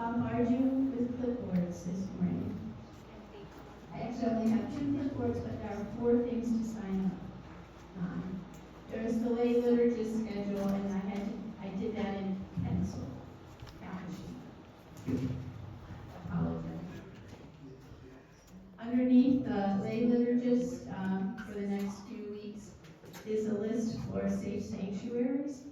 bombard you with clipboards this morning. I actually only have 2 clipboards, but there are 4 things to sign up on. There's the lay liturgist schedule, and I did that in pencil. Apologize. Underneath the lay liturgist for the next few weeks is a list for safe sanctuaries.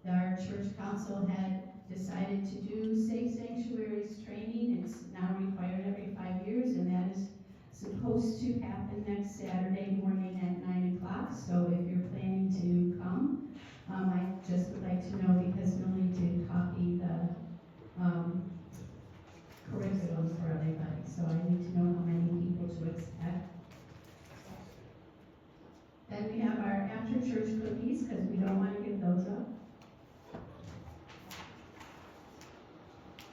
Our church council had decided to do safe sanctuaries training. It's now required every 5 years, and that is supposed to happen next Saturday morning at 9 o'clock. So if you're planning to come, I just would like to know, because we'll need to copy the curriculum for everybody. So I need to know how many people to expect. Then we have our after-church cookies, because we don't want to give those up.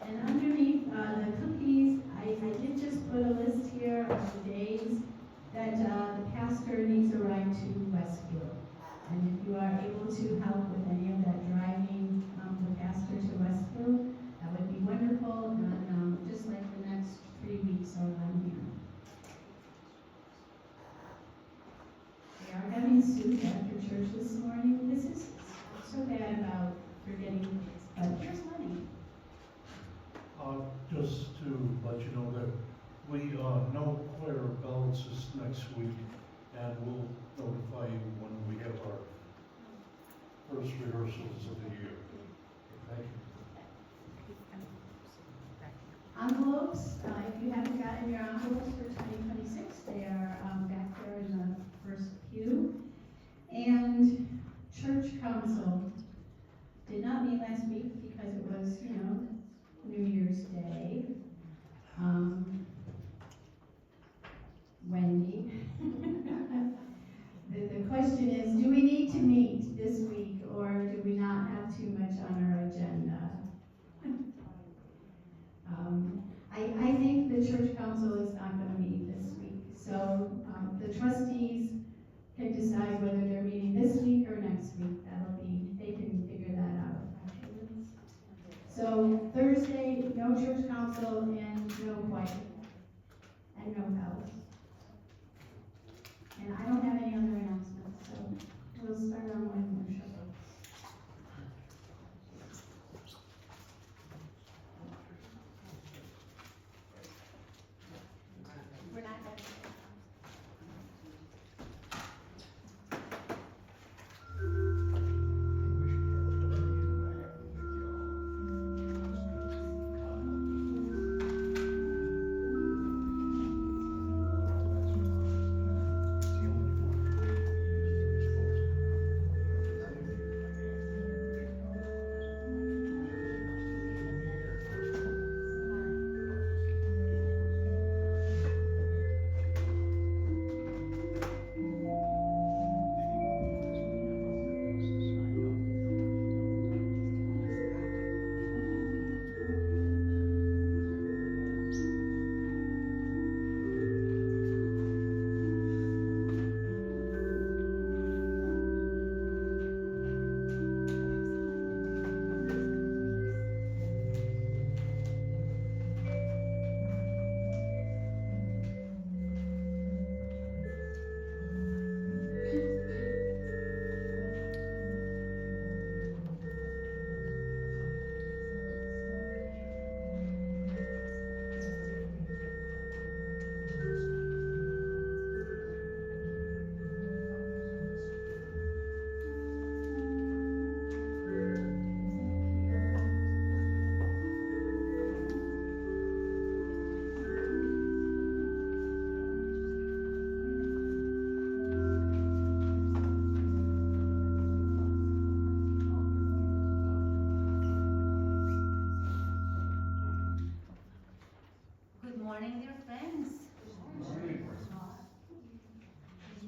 And underneath the cookies, I did just put a list here of the days that the pastor needs a ride to Westfield. And if you are able to help with any of that driving the pastor to Westfield, that would be wonderful. And just like the next 3 weeks are on here. We are having soup after church this morning. This is so bad about forgetting kids, but here's money. Just to let you know that we know choir ballots is next week, and we'll notify you when we have our first rehearsals of the year. Thank you. Envelopes, if you haven't gotten your envelopes for 2026, they are back there in the first pew. And church council did not meet last week because it was, New Year's Day. Wendy. The question is, do we need to meet this week, or do we not have too much on our agenda? I think the church council is not going to meet this week. So the trustees can decide whether they're meeting this week or next week. They can figure that out afterwards. So Thursday, no church council and no choir and no bells. And I don't have any other announcements, so we'll start on one worship. We're not done.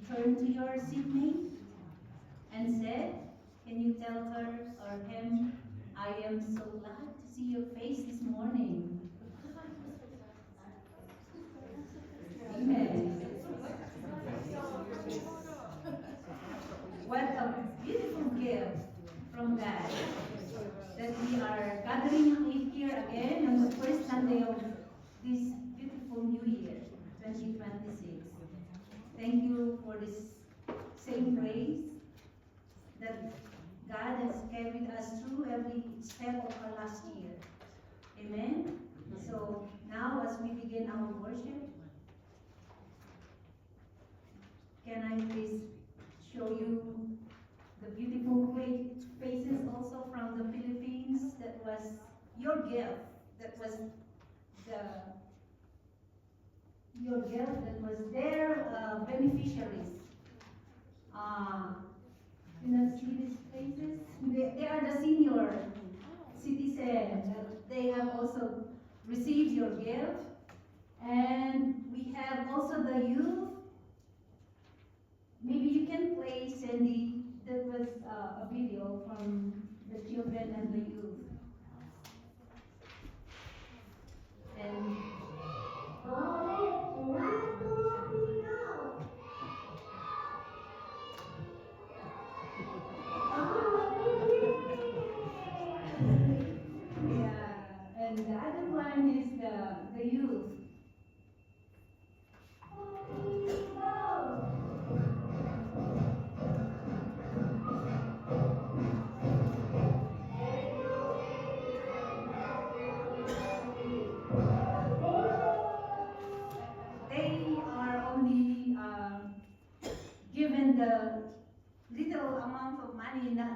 Turn to your seatmate and said, can you tell her or him, I am so glad to see your face this morning. Amen. What a beautiful gift from God that we are gathering here again on the first Sunday of this beautiful new year, 2026. Thank you for this same grace that God has carried us through every step of our last year. Amen? So now as we begin our worship, can I please show you the beautiful faces also from the Philippines? That was your gift. That was your gift. That was their beneficiaries. You know, see these faces? They are the senior citizens. They have also received your gift. And we have also the youth. Maybe you can play, Cindy. That was a video from the children and the youth. And yeah, and the other one is the youth. They are only given the little amount of money, not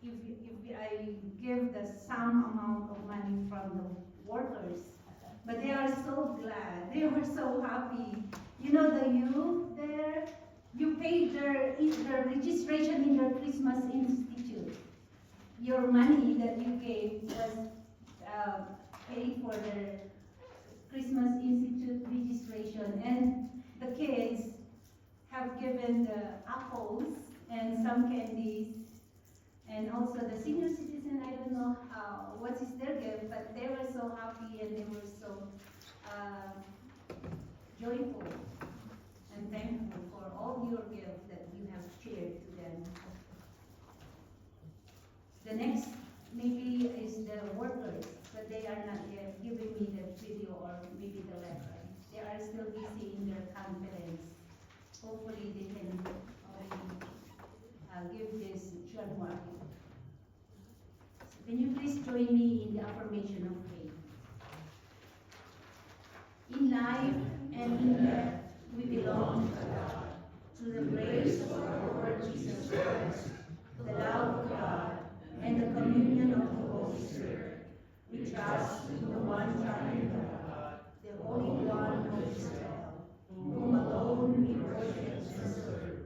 if I give the some amount of money from the workers. But they are so glad. They were so happy. You know, the youth there, you paid their registration in your Christmas Institute. Your money that you gave was paid for their Christmas Institute registration. And the kids have given the apples and some candies. And also the senior citizen, I don't know what is their gift, but they were so happy and they were so joyful and thankful for all your gifts that you have shared to them. The next maybe is the workers, but they are not yet giving me the video or maybe the letter. They are still busy in their conference. Hopefully they can already give this January. Can you please join me in the affirmation of faith? In life and in death, we belong to God. To the grace of our Lord Jesus Christ, the love of God, and the communion of the Holy Spirit, we trust in the one triune God, the Holy One of Israel, whom alone we worship and serve.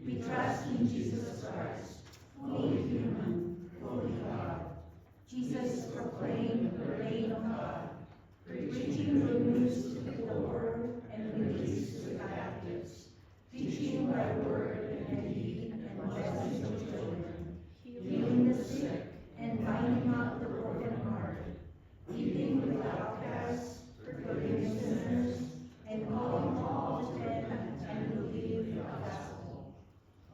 We trust in Jesus Christ, fully human, fully God. Jesus proclaimed the reign of God, preaching good news to the poor and release to the captives, teaching by word and deed and blessing the children, healing the sick and binding up the brokenhearted, eating with the outcasts, forgiving sinners, and calling all to repent and believe the gospel.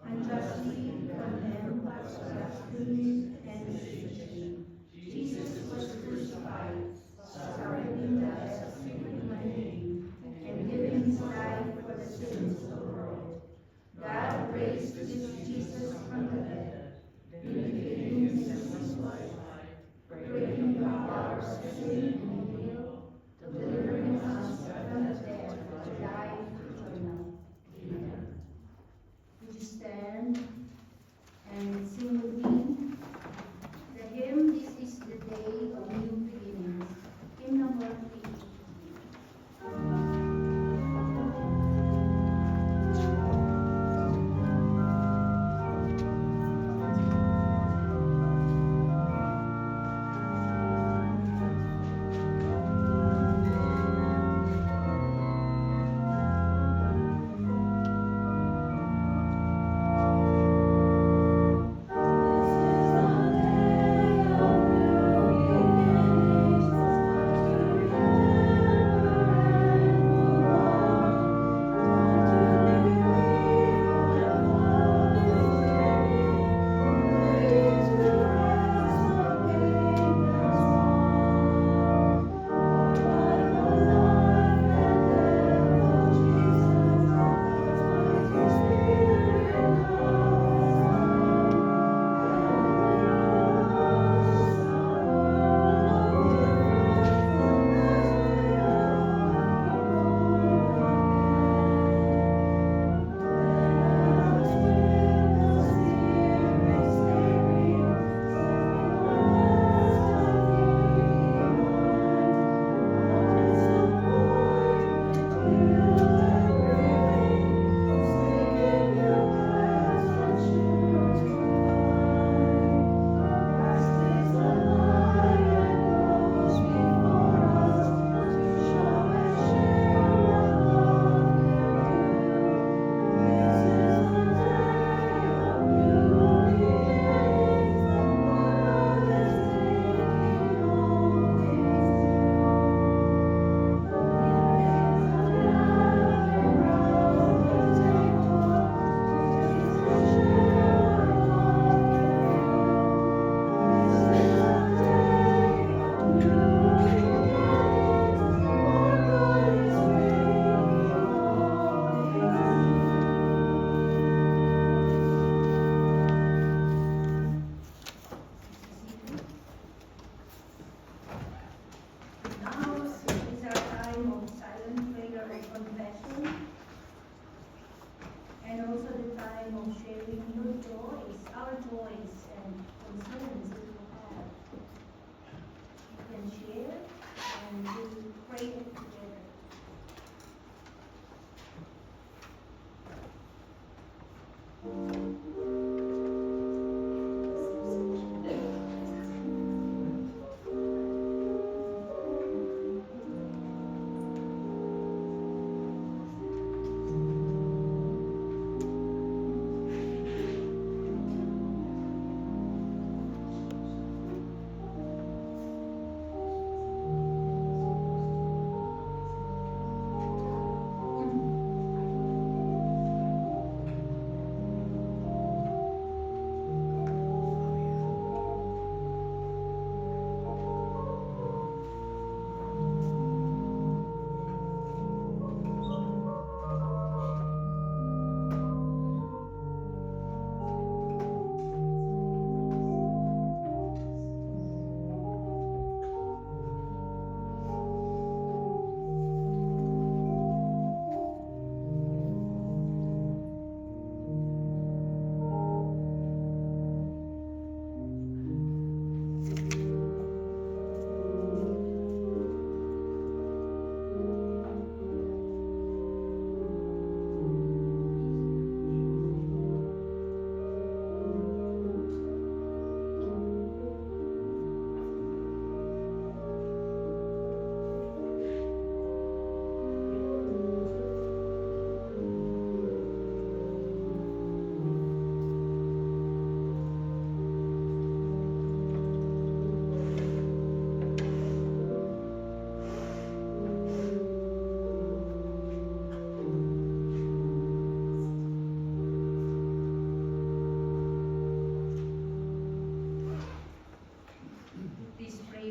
Unjustly condemned by blasphemy and shame, Jesus was crucified, suffering the death in my name, and giving his life for the sins of the world. God raised this Jesus from the dead,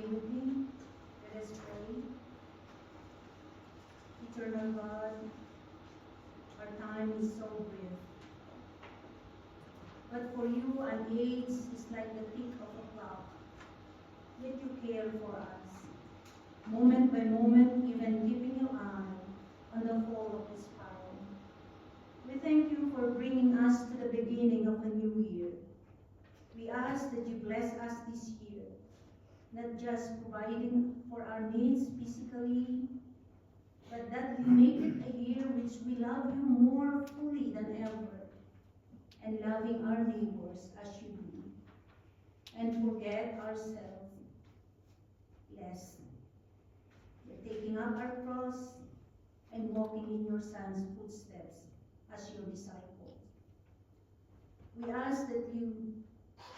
pray with me? Let us pray. Eternal God, our time is so brief. But for you, an age is like the tick of a clock. Yet you care for us, moment by moment, even keeping your eye on the fall of the spiral. We thank you for bringing us to the beginning of the new year. We ask that you bless us this year, not just providing for our needs physically, but that you make it a year which we love you more fully than ever, and loving our neighbors as you do, and forget ourselves less. We're taking up our cross and walking in your Son's footsteps as your disciples. We ask that you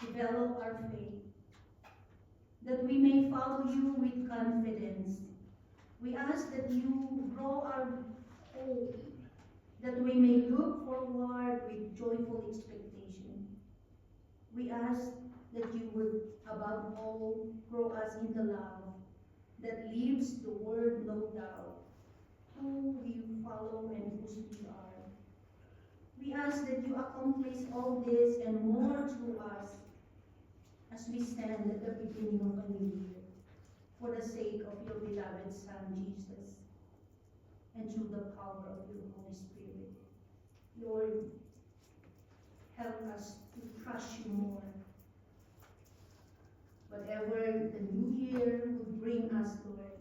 develop our faith, that we may follow you with confidence. We ask that you grow our hope, that we may look forward with joyful expectation. We ask that you would, above all, grow us in the love that leaves the world no doubt who we follow and whose we are. We ask that you accomplish all this and more through us as we stand at the beginning of a new year, for the sake of your beloved Son, Jesus, and through the power of your Holy Spirit. Lord, help us to trust you more. Whatever the new year would bring us, Lord,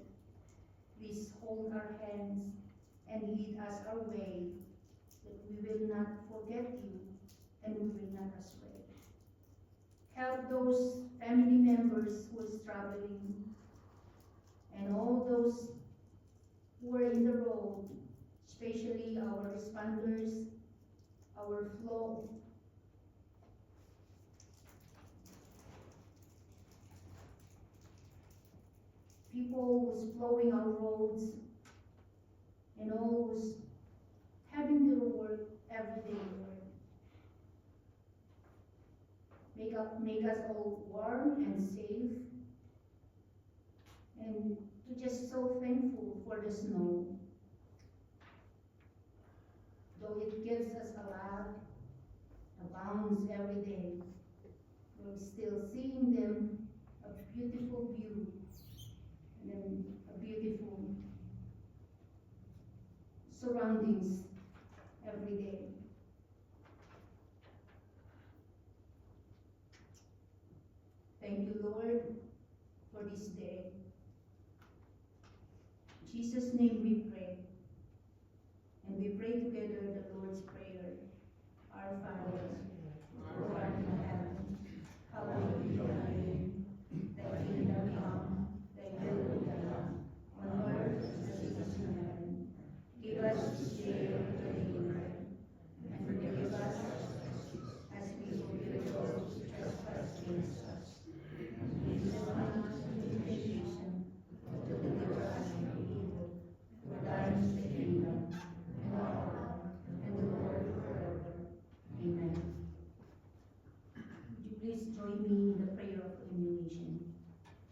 please hold our hands and lead us our way, that we will not forget you and we will not astray. Help those family members who are struggling and all those who are in the road, especially our responders, our flow. People who's flowing our roads and all who's having their work every day, Lord. Make us all warm and safe, and to just so thankful for the snow. Though it gives us a lot, a bounce every day, we're still seeing them a beautiful view and then a beautiful surroundings every day. Thank you, Lord, for this day. In Jesus' name we pray. And we pray together the Lord's Prayer. Our Father, who art in heaven, hallowed be thy name. Thy kingdom come, thy will be done, on earth as it is in heaven. Give us this day our daily bread, and forgive us our trespasses, as we forgive those who trespass against us. And lead us not into temptation, but deliver us from evil. For thine is the kingdom, and the power, and the glory forever. Amen. Would you please join me in the prayer of illumination?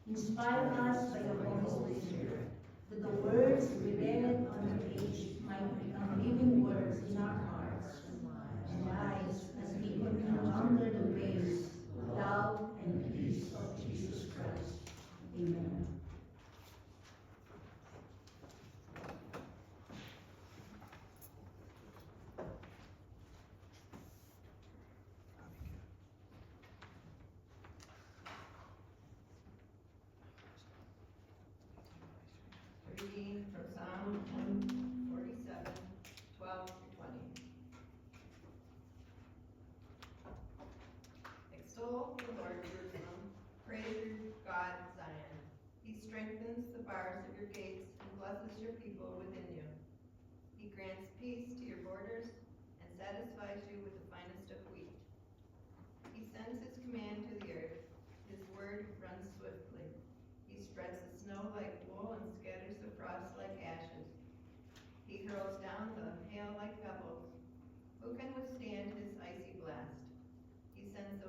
Inspire us by your Holy Spirit, that the words we read on the page might become living words in our hearts and lives as we encounter the grace, love, and peace of Jesus Christ. Amen. Reading from Psalm 147, 12 to 20. Extol the Lord, Jerusalem. Praise your God, Zion. He strengthens the bars of your gates and blesses your people within you. He grants peace to your borders and satisfies you with the finest of wheat. He sends his command to the earth. His word runs swiftly. He spreads the snow like wool and scatters the frost like ashes. He hurls down the hail like pebbles. Who can withstand his icy blast? He sends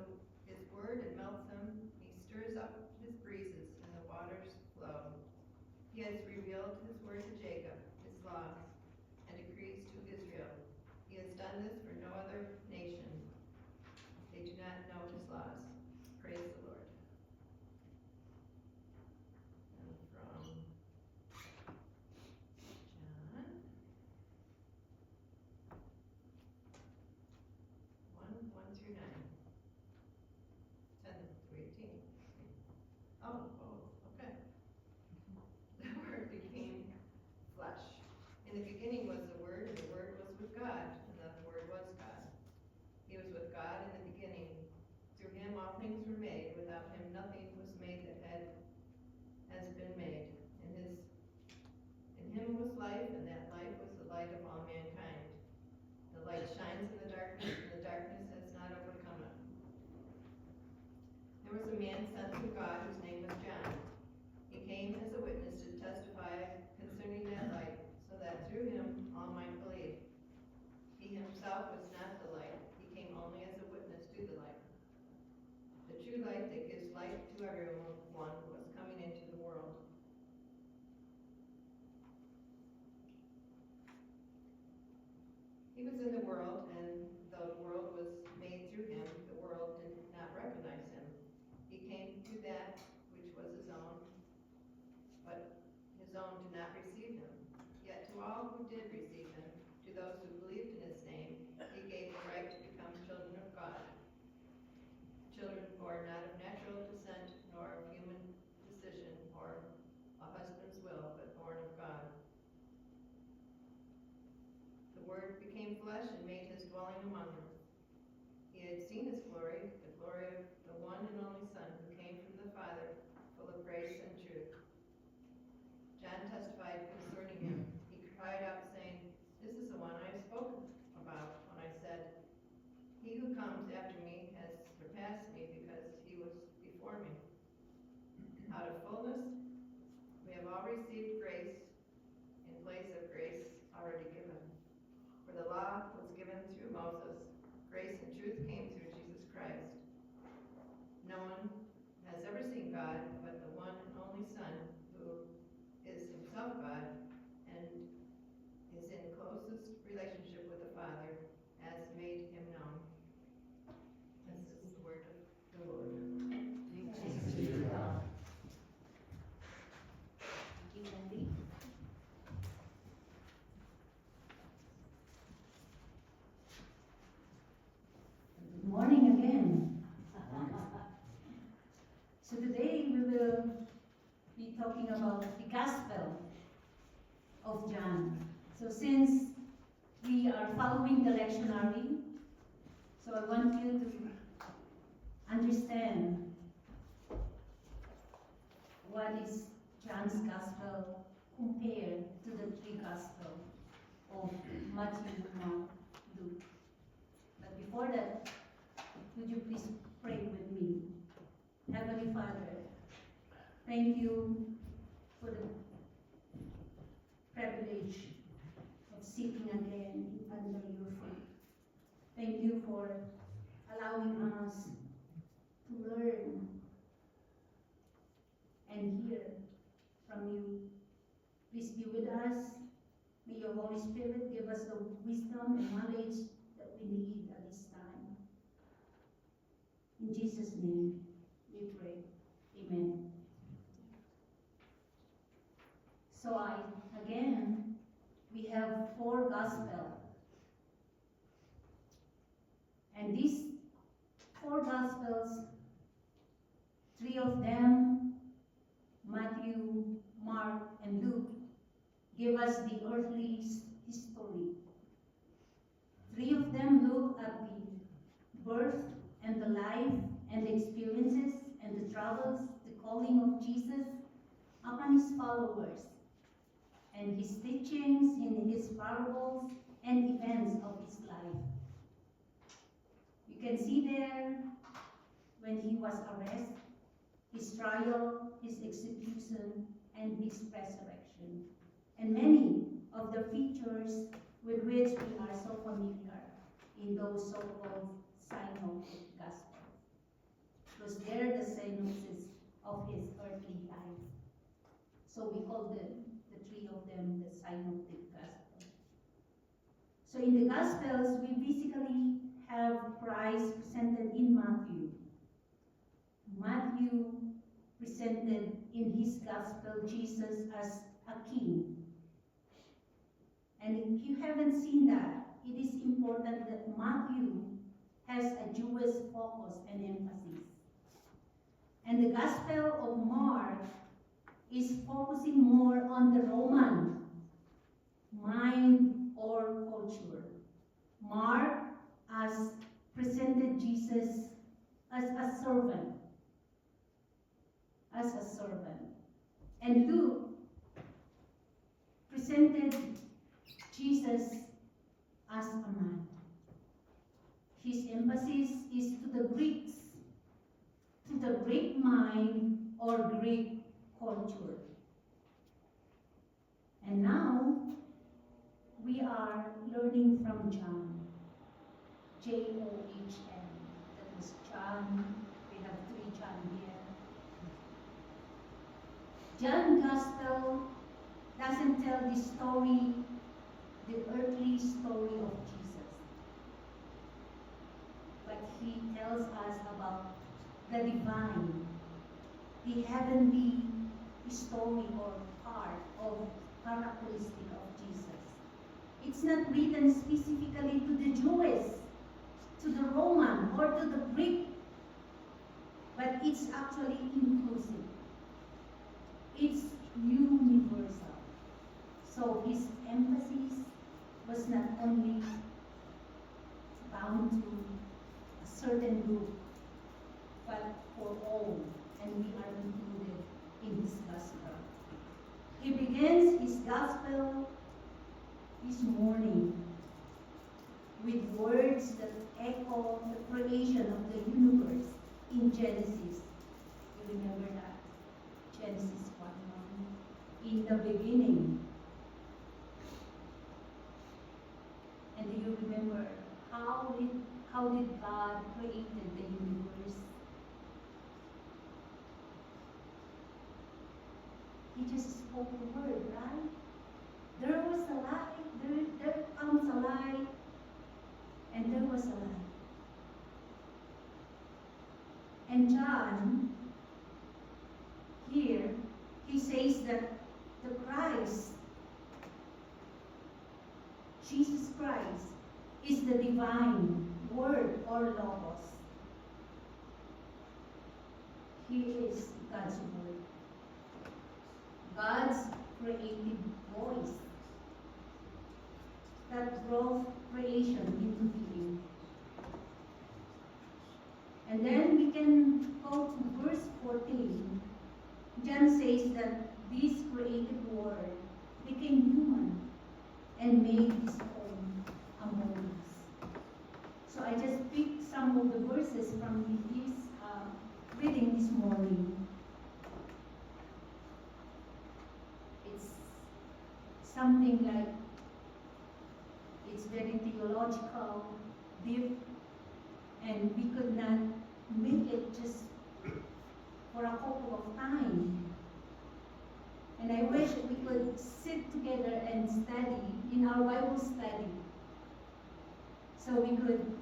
his word and melts them. He stirs up his breezes, and the waters He has revealed his word to Jacob, his laws and decrees to Israel. He has done this for no other nation. They do not know his laws. Praise the Lord. And from John 1 through 9. 10 through 18. Okay. The Word became flesh. In the beginning was the Word, and the Word was with God, and the Word was God. He was with God in the beginning. Through him all things were made. Without him nothing was made that has been made. In him was life, and that life was the light of all mankind. The light shines in the darkness, and the darkness has not overcome it. There was a man sent from God whose name was John. He came as a witness to testify concerning that light, so that through him all might believe. He himself was not the light. He came only as a witness to the light. The true light that gives light to everyone was coming into the world. He was in the world, and though the world was made through him, the world did not recognize him. He came to that which was his own, but his own did not receive him. Yet to all who did receive him, to those who believed in his name, he gave the right to become children of God. Children born not of natural descent, nor of human decision, or a husband's will, but born of God. The Word became flesh and made his dwelling among us. He had seen his glory, the glory of the one and only Son who came from the Father, full of grace and truth. John testified concerning him. He cried out, saying, "This is the one I have spoken about when I said, 'He who comes after me has surpassed me because he was before me.'" Out of fullness, we have all received grace in place of grace already given. For the law was given through Moses. Grace and truth came through Jesus Christ. No one has ever seen God but the one and only Son, who is himself God and is in closest relationship with the Father, has made him known. This is the word of the Lord. Thanks be to God. Thank you, Wendy. Good morning again. So today we will be talking about the Gospel of John. So since we are following the lectionary, so I want you to understand what is John's Gospel compared to the three Gospels of Matthew, Mark, Luke. But before that, would you please pray with me? Heavenly Father, thank you for the privilege of sitting again under your feet. Thank you for allowing us to learn and hear from you. Please be with us. May your Holy Spirit give us the wisdom and knowledge that we need at this time. In Jesus' name we pray. Amen. So we have 4 Gospels. And these 4 Gospels, 3 of them, Matthew, Mark, and Luke, give us the earthly history. 3 of them look at the birth and the life and the experiences and the travels, the calling of Jesus upon his followers, and his teachings in his parables and events of his life. You can see there when he was arrested, his trial, his execution, and his resurrection, and many of the features with which we are so familiar in those so-called synoptic gospels, because they're the synopsis of his earthly life. So we call the three of them the synoptic gospel. So in the gospels, we basically have Christ presented in Matthew. Matthew presented in his gospel Jesus as a king. And if you haven't seen that, it is important that Matthew has a Jewish focus and emphasis. And the Gospel of Mark is focusing more on the Roman mind or culture. Mark has presented Jesus as a servant. And Luke presented Jesus as a man. His emphasis is to the Greeks, to the Greek mind or Greek culture. And now we are learning from John, John. That was John. We have 3 John here. John's Gospel doesn't tell the story, the earthly story of Jesus, but he tells us about the divine, the heavenly story or part of characteristic of Jesus. It's not written specifically to the Jews, to the Roman, or to the Greek, but it's actually inclusive. It's universal. So his emphasis was not only bound to a certain group, but for all, and we are included in his gospel. He begins his gospel this morning with words that echo the creation of the universe in Genesis. You remember that? Genesis 1:1. In the beginning. And do you remember how did God create the universe? He just spoke the word, right? There was a light, there comes a light, and there was a light. And John, here, he says that the Christ, Jesus Christ, is the divine word or logos. He is God's word. God's creative voice that brought creation into being. And then we can go to verse 14. John says that this creative word became human and made his home among us. So I just picked some of the verses from his reading this morning. It's something like, it's very theological, deep, and we could not make it just for a couple of time. And I wish we could sit together and study in our Bible study, so we could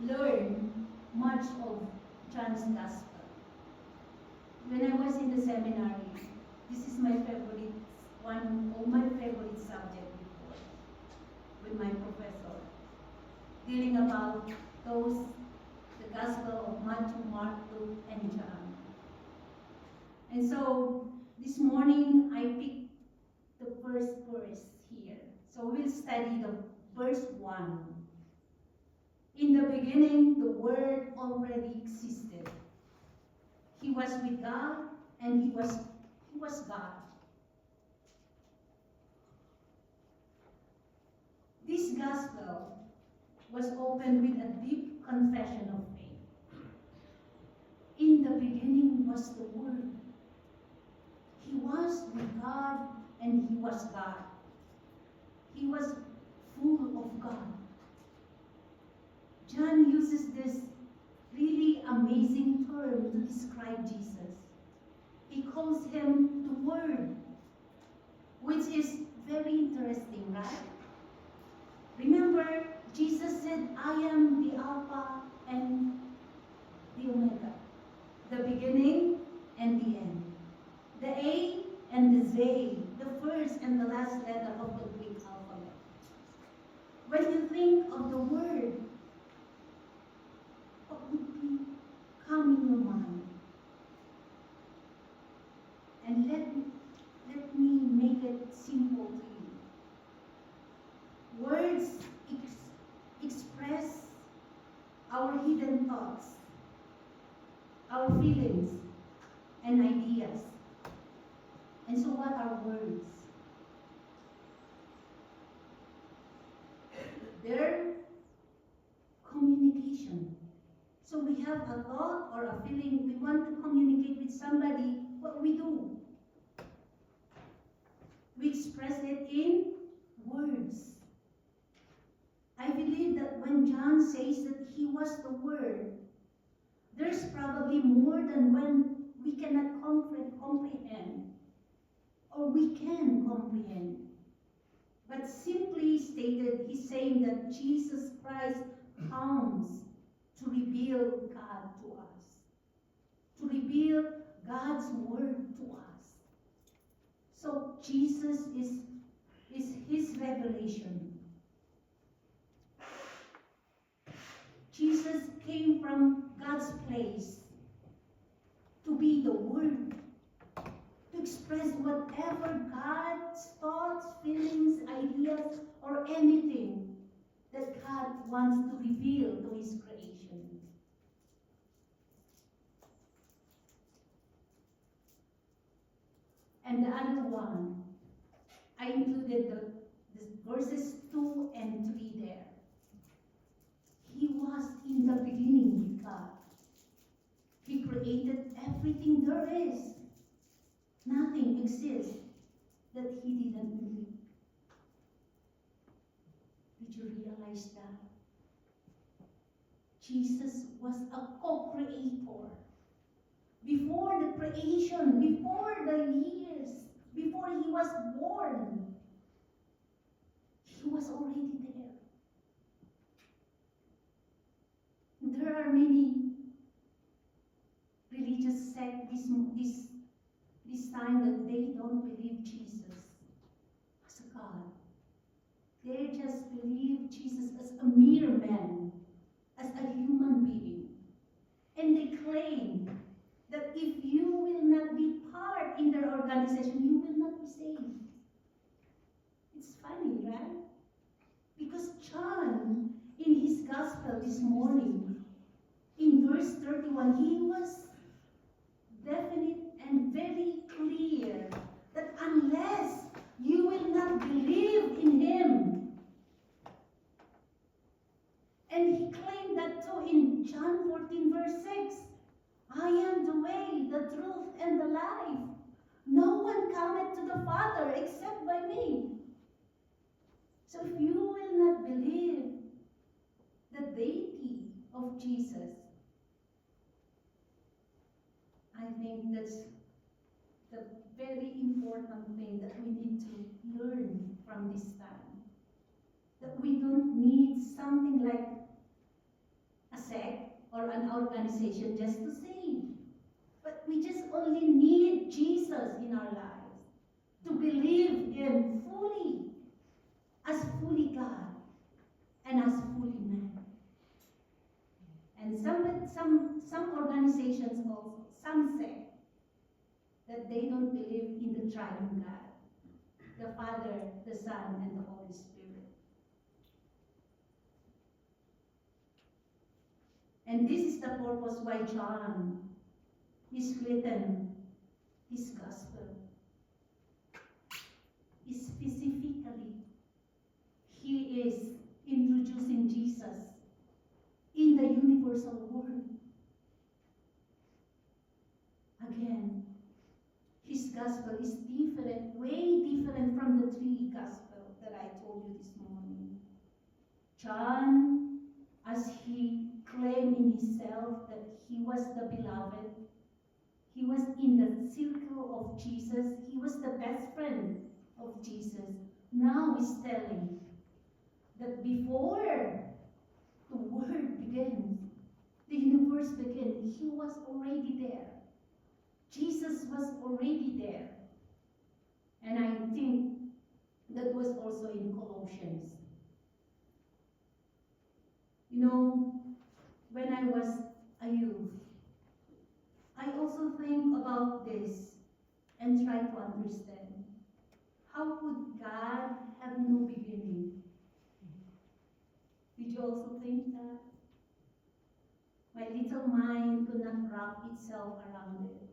learn much of John's Gospel. When I was in the seminary, this is my favorite, one of my favorite subject before, with my professor, dealing about the Gospel of Matthew, Mark, Luke, and John. And so this morning I picked the first verse here. So we'll study the verse 1. In the beginning, the Word already existed. He was with God, and he was God. This gospel was opened with a deep confession of faith. In the beginning was the Word. He was with God, and he was God. He was full of God. John uses this really amazing term to describe Jesus. He calls him to Word, which is very interesting, right? Remember, Jesus said, I am the Alpha and the Omega, the beginning and the end, the A and the Z, the first and the last letter of the Greek alphabet. When you think of the Word, what would be come in your mind? And let me make it simple to you. Words express our hidden thoughts, our feelings, and ideas. And so what are words? They're communication. So we have a thought or a feeling, we want to communicate with somebody, what we do? We express it in words. I believe that when John says that he was the Word, there's probably more than when we cannot comprehend, or we can comprehend. But simply stated, he's saying that Jesus Christ comes to reveal God to us, to reveal God's Word to us. So Jesus is his revelation. Jesus came from God's place to be the Word, to express whatever God's thoughts, feelings, ideas, or anything that God wants to reveal to His creation. And the other one, I included the verses 2 and 3 there. He was in the beginning with God. He created everything there is. Nothing exists that He didn't believe. Did you realize that? Jesus was a co-creator. Before the creation, before the years, before He was born, He was already there. There are many religious sects this time that they don't believe Jesus as a God. They just believe Jesus as a mere man, as a human being. And they claim that if you will not be part in their organization, you will not be saved. It's funny, right? Because John, in his gospel this morning, in verse 31, he was definite and very clear that unless you will not believe in Him, and he claimed that too in John 14 verse 6, I am the way, the truth, and the life. No one cometh to the Father except by me. So if you will not believe the deity of Jesus, I think that's the very important thing that we need to learn from this time. That we don't need something like a sect or an organization just to save. But we just only need Jesus in our lives. To believe Him fully, as fully God and as fully man. And some organizations also, some say that they don't believe in the triune God, the Father, the Son, and the Holy Spirit. And this is the purpose why John is written his gospel. Specifically, he is introducing Jesus in the universal word. Again, his gospel is different, way different from the three gospels that I told you this morning. John, as he claimed in himself that he was the beloved, he was in the circle of Jesus, he best friend of Jesus, now is telling that before the Word began, the universe began, He was already there. Jesus was already there. And I think that was also in Colossians. You know, when I was a youth, I also think about this and try to understand. How could God have no beginning? Did you also think that? My little mind could not wrap itself around it.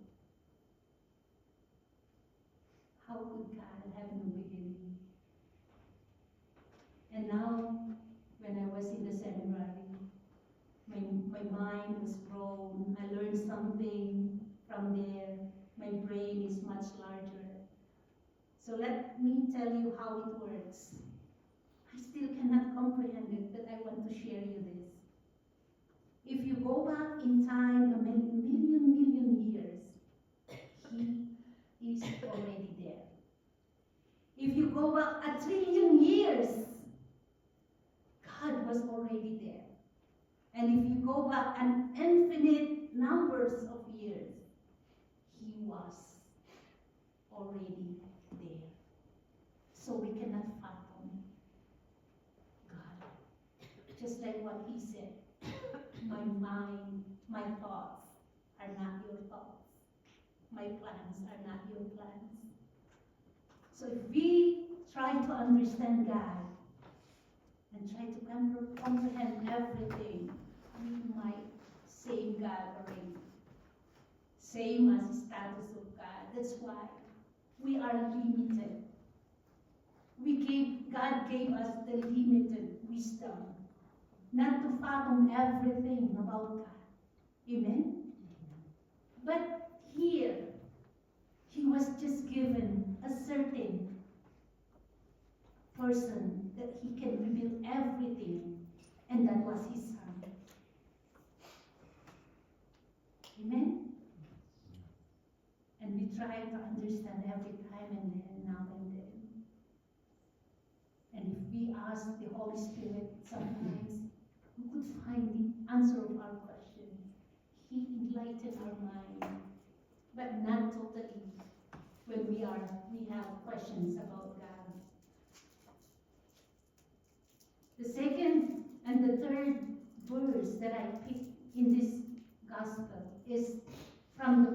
How could God have no beginning? And now, when I was in the seminary, my mind was grown. I learned something from there. My brain is much larger. So let me tell you how it works. I still cannot comprehend it, but I want to share you this. If you go back in time a million years, He is already there. If you go back 1,000,000,000,000 years, God was already there. And if you go back an infinite numbers of years, He was already there. So we cannot fathom God. Just like what He said, my mind, my thoughts are not your thoughts. My plans are not your plans. So if we try to understand God and try to comprehend everything, we might same God already. Same as the status of God. That's why we are limited. God gave us the limited wisdom, not to fathom everything about God. Amen? But here, He was just given a certain person that He can reveal everything, and that was His Son. Amen? And we try to understand every time and then, now and then. And if we ask the Holy Spirit, sometimes we could find the answer of our questions. He enlightened our mind, but not totally when we have questions about God. The second and the third verse that I picked in this gospel is from the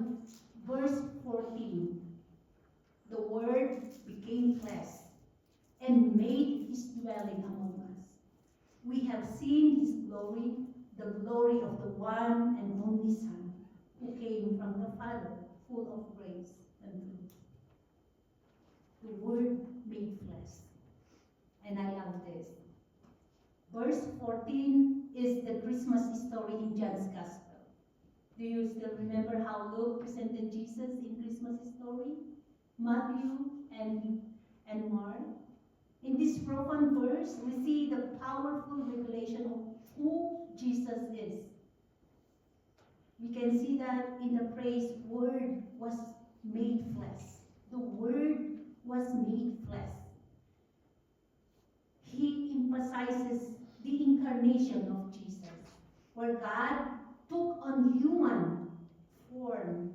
verse 14. The Word became flesh and made His dwelling among us. We have seen His glory, the glory of the one and only Son, who came from the Father, full of grace and truth. The Word made flesh. And I love this. Verse 14 is the Christmas story in John's Gospel. Do you still remember how Luke presented Jesus in Christmas story? Matthew and Mark. In this profound verse, we see the powerful revelation of who Jesus is. We can see that in the phrase, Word was made flesh. The Word was made flesh. He emphasizes the incarnation of Jesus, where God took on human form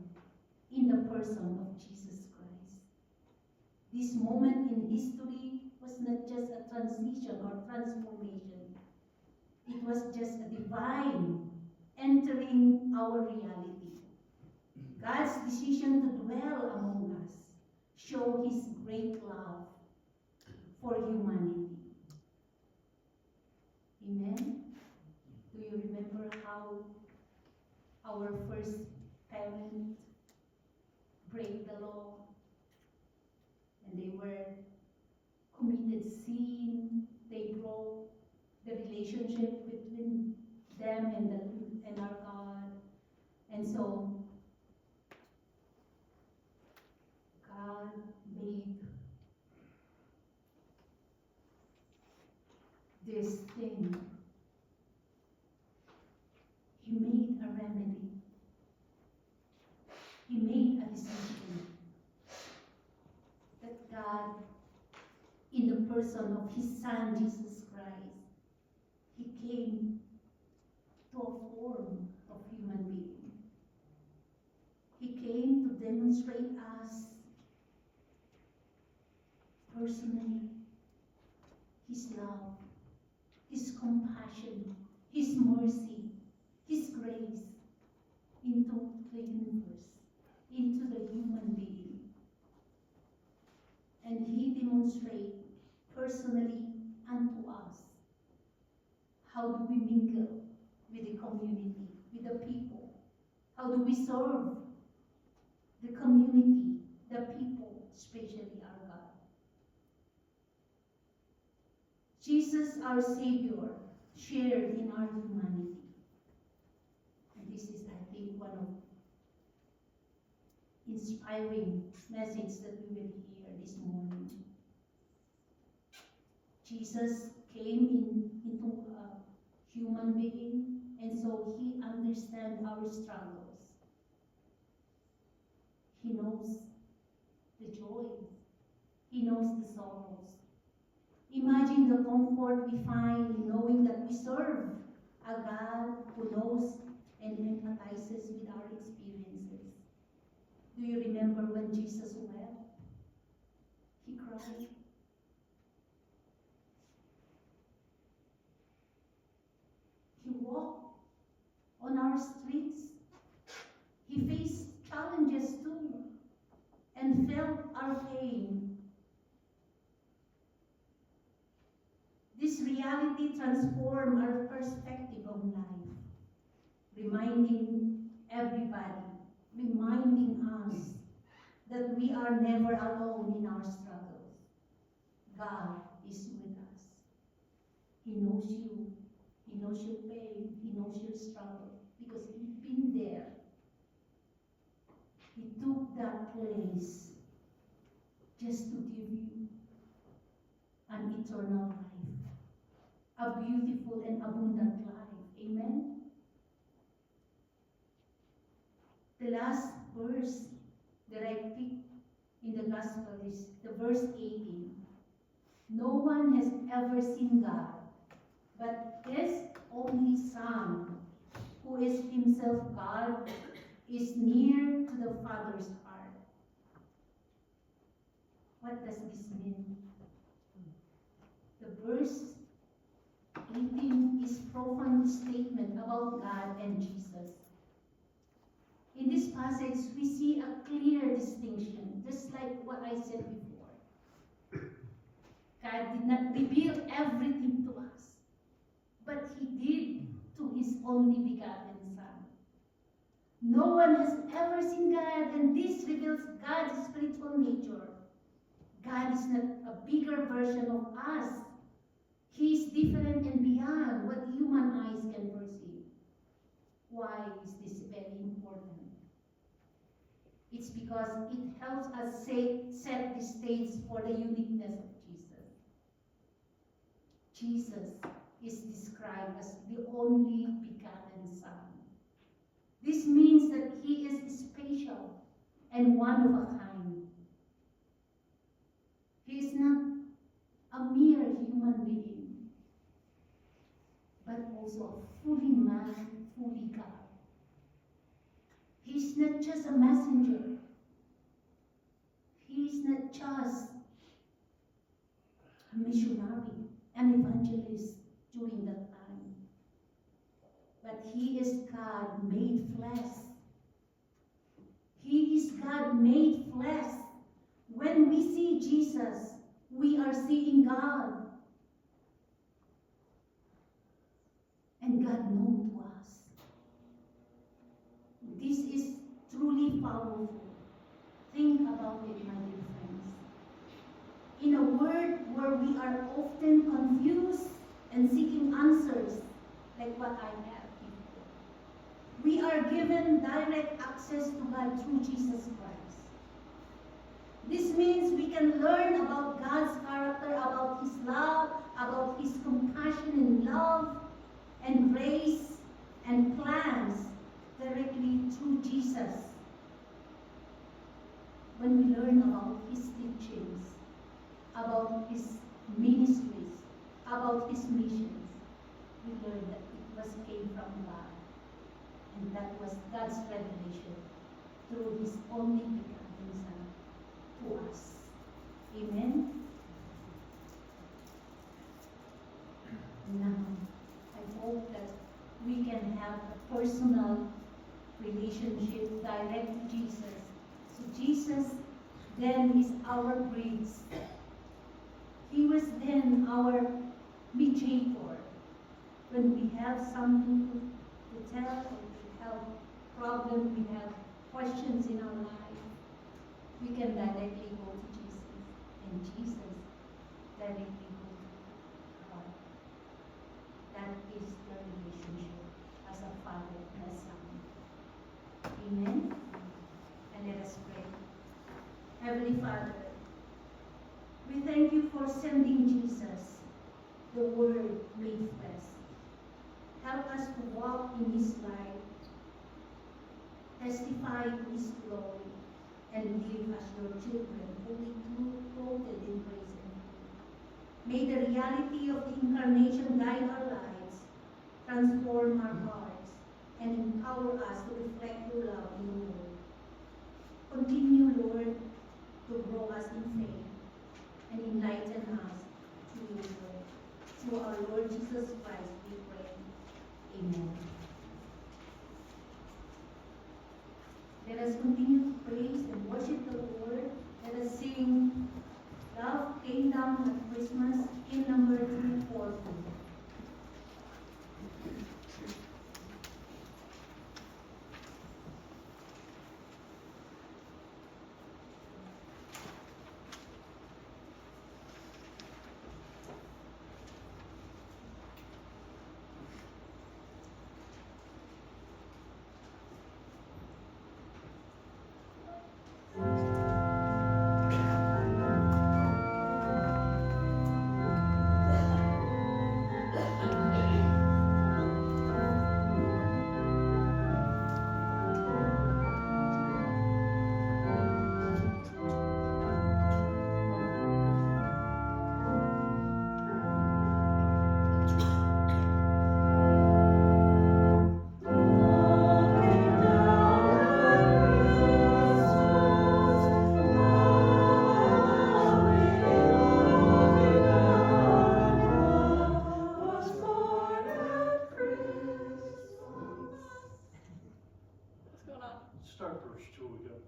in the person of Jesus Christ. This moment in history was not just a transition or transformation. It was just a divine entering our reality. God's decision to dwell among us show His great love for humanity. Amen? Do you remember how our first parent break the law and they were committed sin? They broke the relationship between them and our God. And so God made this thing. He made a remedy. He made a decision in the person of his Son, Jesus Christ. He came to a form of human being. He came to demonstrate us personally his love, his compassion, his mercy, his grace into the universe, into the human being. And he demonstrated personally unto us how do we mingle with the community, with the people. How do we serve the community, the people, especially our God. Jesus, our Savior, shared in our humanity. And this is, I think, one of inspiring message that we will hear this morning. Jesus came into a human being, and so he understands our struggles. He knows the joy. He knows the sorrows. Imagine the comfort we find in knowing that we serve a God who knows and empathizes with our experiences. Do you remember when Jesus wept? He cried. He walked on our streets. He faced challenges too and felt our pain. This reality transformed our perspective on life, reminding everybody, reminding us that we are never alone in our struggles. God is with us. He knows you. He knows your pain. He knows your struggle because he's been there. He took that place just to give you an eternal life, a beautiful and abundant life. Amen? The last verse that I picked in the Gospel is the verse 18. No one has ever seen God, but his only Son, who is himself God, is near to the Father's heart. What does this mean? The verse 18 is a profound statement about God and Jesus. In this passage, we see a clear distinction, just like what I said before. God did not reveal everything to us, but he did to his only begotten Son. No one has ever seen God, and this reveals God's spiritual nature. God is not a bigger version of us. He is different and beyond what human eyes can perceive. Why is this very important? It's because it helps us set the stage for the uniqueness of Jesus. Jesus is described as the only begotten Son. This means that he is special and one of a kind. He is not a mere human being, but also a fully man, fully God. He is not just a messenger. He is not just a missionary, an evangelist during that time. But he is God made flesh. He is God made flesh. When we see Jesus, we are seeing God. And God known to us. This is truly powerful. Think about it, my dear friends. In a world where we are often confused and seeking answers, like what I have before, we are given direct access to God through Jesus Christ. This means we can learn about God's character, about his love, about his compassion and love and grace and plans directly through Jesus. When we learn about his teachings, about his ministries, about his missions, we learned that it was came from God. And that was God's revelation through his only begotten Son to us. Amen? Now, I hope that we can have a personal relationship direct to Jesus. So Jesus then is our bridge. He was then our mediator. When we have something to tell or we have problems, we have questions in our life, we can directly go to Jesus, and Jesus directly go to God. That is the relationship as a father and a son. Amen? And let us pray. Heavenly Father, we thank you for sending Jesus, the Word made flesh. Help us to walk in his light, testify to his glory, and live as your children, fully clothed in grace and truth. May the reality of the incarnation guide our lives, transform our hearts, and empower us to reflect your love in the world. Continue, Lord, to grow us in faith and enlighten us to your word. Through our Lord Jesus Christ, we pray. Amen. Let us continue to praise and worship the Lord. Let us sing Love Came Down at Christmas in number 342. Start verse 2 again.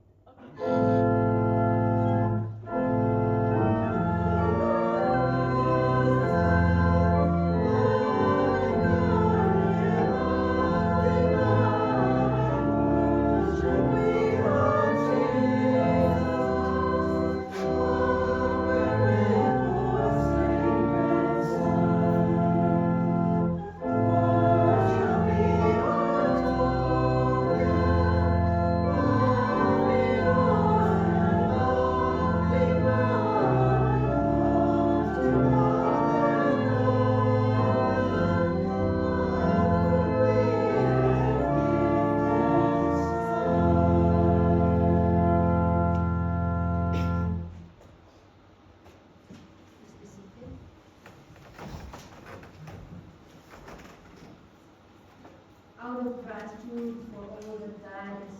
Out of gratitude for all that God has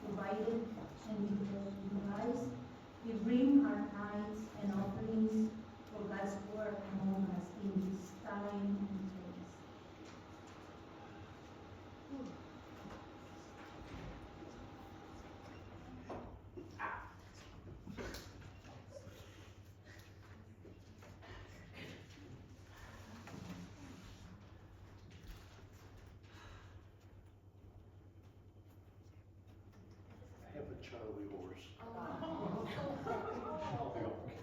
provided and given us, we bring our tithes and offerings for God's work among us in this time and place. I have a Charlie horse. I'll be okay.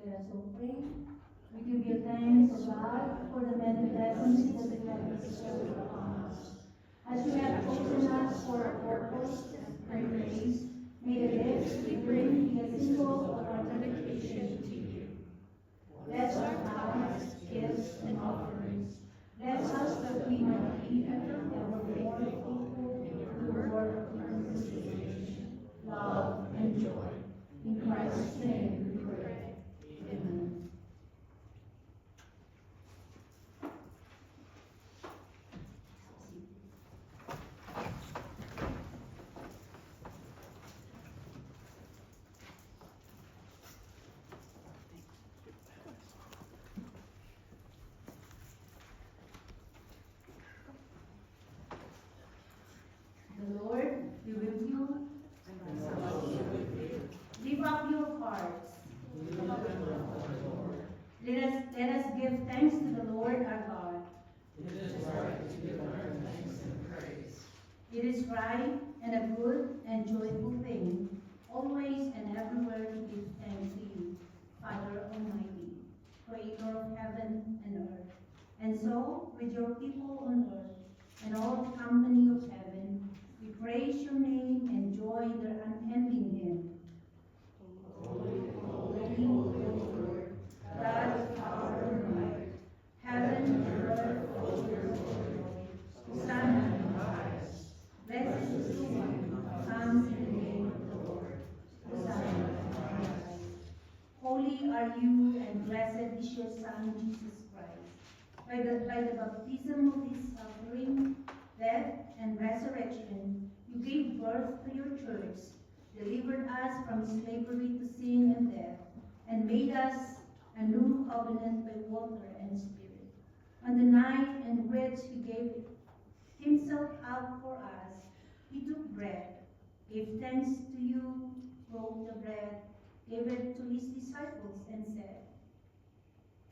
Let us all pray. We give you thanks, O God, for the many blessings that you have bestowed upon us. As you have chosen us for a purpose and grace, may the gifts we bring be a symbol of our dedication to you. Bless our tithes, gifts, and offerings. Bless us that we might be ever more faithful to the work of reconciliation, love, and joy. In Christ's name we pray. Amen. The Lord be with you. And also with you. Lift up your hearts. Let us give thanks to the Lord our God. It is right to give our thanks and praise. It is right and a good and joyful thing, always and everywhere to give thanks to you, Father Almighty, Creator of heaven and earth. And so, with your people on earth and all the company of heaven, we praise your name and join their unending hymn. Holy, holy, holy Lord, God of power and might, heaven and earth full of your glory. Hosanna in the highest. Blessed is the one who comes in the name of the Lord. Hosanna in the highest. Holy are you, and blessed is your Son, Jesus Christ. By the baptism of his suffering, death, and resurrection, you gave birth to your church, delivered us from slavery to sin and death, and made us a new covenant by water and spirit. On the night in which he gave himself up for us, he took bread, gave thanks to you, broke the bread, gave it to his disciples, and said,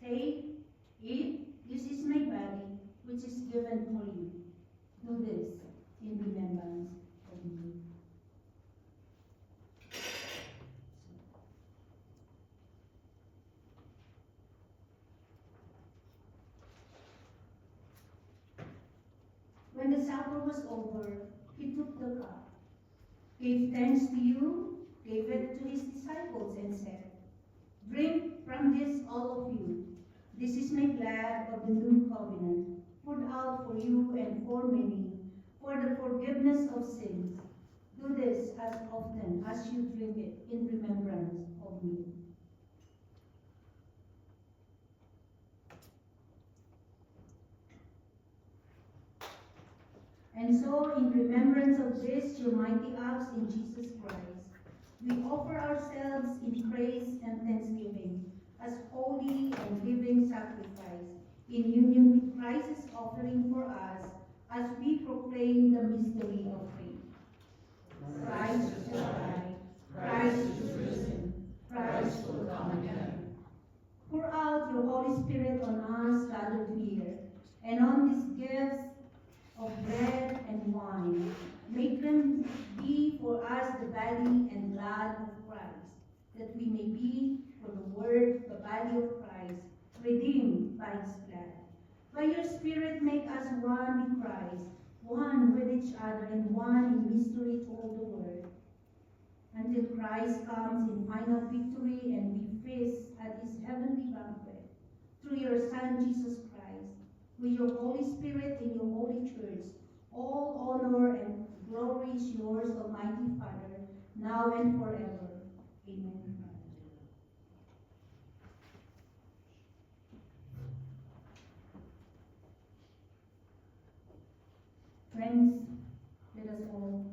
"Take, eat, this is my body, which is given for you. Do this in remembrance of me." When the supper was over, he took the cup, gave thanks to you, gave it to his disciples, and said, "Drink from this, all of you. This is my blood of the new covenant, poured out for you and for many, for the forgiveness of sins. Do this as often as you drink it in remembrance of me." And so, in remembrance of this, your mighty acts in Jesus Christ, we offer ourselves in praise and thanksgiving as holy and living sacrifice, in union with Christ's offering for us, as we proclaim the mystery of faith. Christ shall die, Christ is risen, Christ will come again. Pour out your Holy Spirit on us gathered here, and on these gifts of bread and wine. Make them be for us the body and blood of Christ, that we may be, for the word, the body of Christ, redeemed by his blood. By your Spirit make us one with Christ, one with each other, and one in mystery to all the world, until Christ comes in final victory and we feast at his heavenly banquet. Through your Son, Jesus Christ, with your Holy Spirit in your holy church, all honor and glory is yours, Almighty Father, now and forever. Amen. Friends, let us all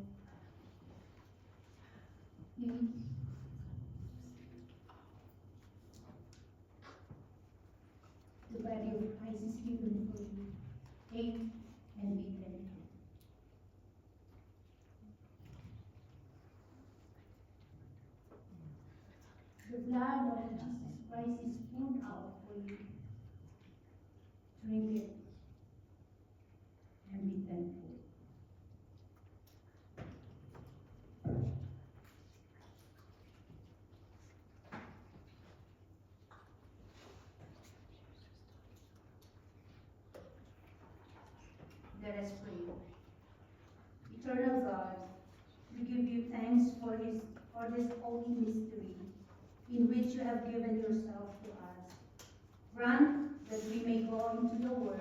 eat. The body of Christ is given for you. Take and be thankful. The blood of Jesus Christ is poured out for you. Drink it and be thankful. this holy mystery in which you have given yourself to us. Grant that we may go into the world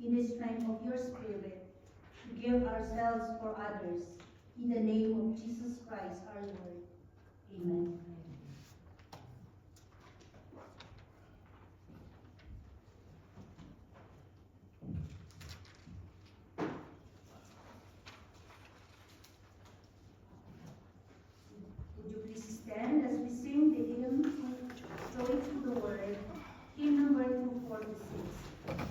in the strength of your Spirit to give ourselves for others. In the name of Jesus Christ our Lord. Amen. Would you please stand as we sing the hymn, Joy to the World, hymn number 246.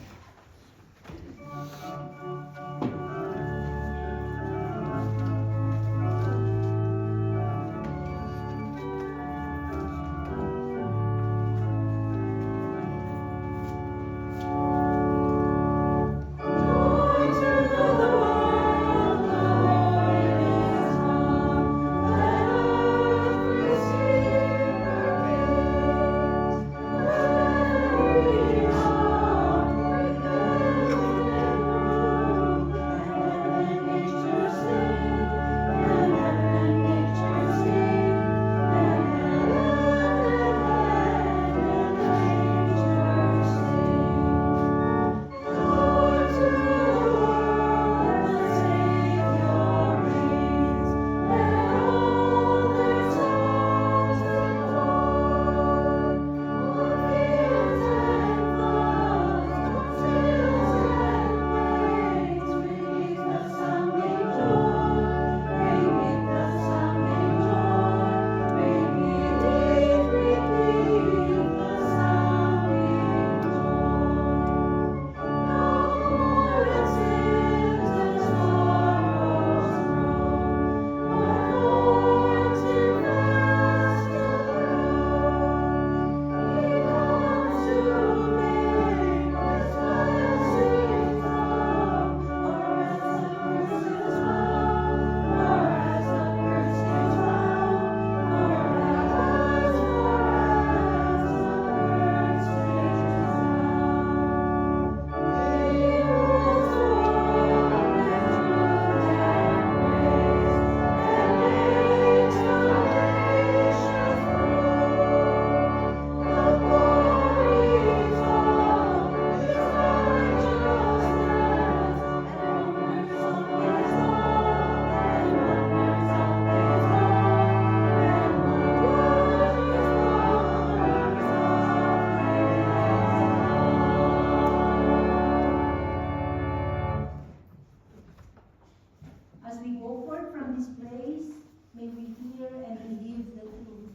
As we go forth from this place, may we hear and believe the truth,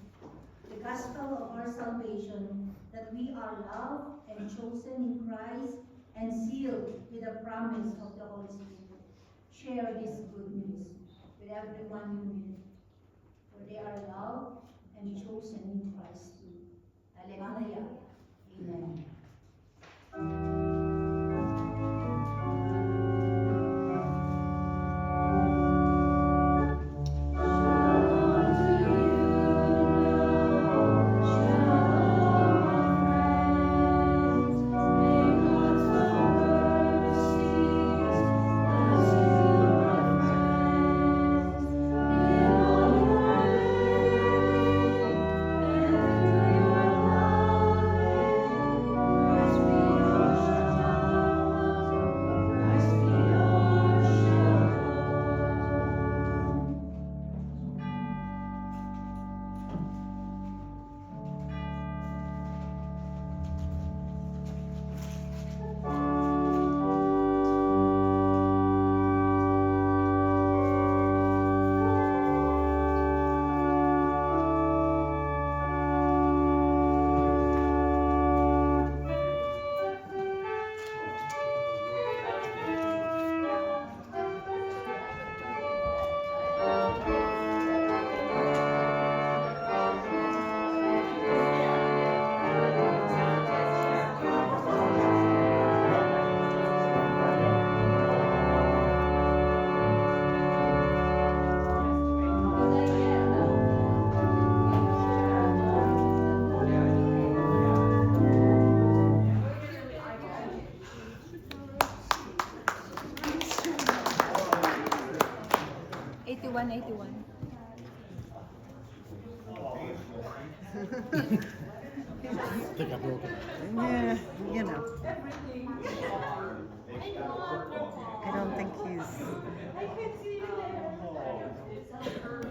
the gospel of our salvation, that we are loved and chosen in Christ and sealed with the promise of the Holy Spirit. Share this good news with everyone you meet, for they are loved and chosen in Christ too. Alleluia. Amen. Yeah, you know. I don't think he's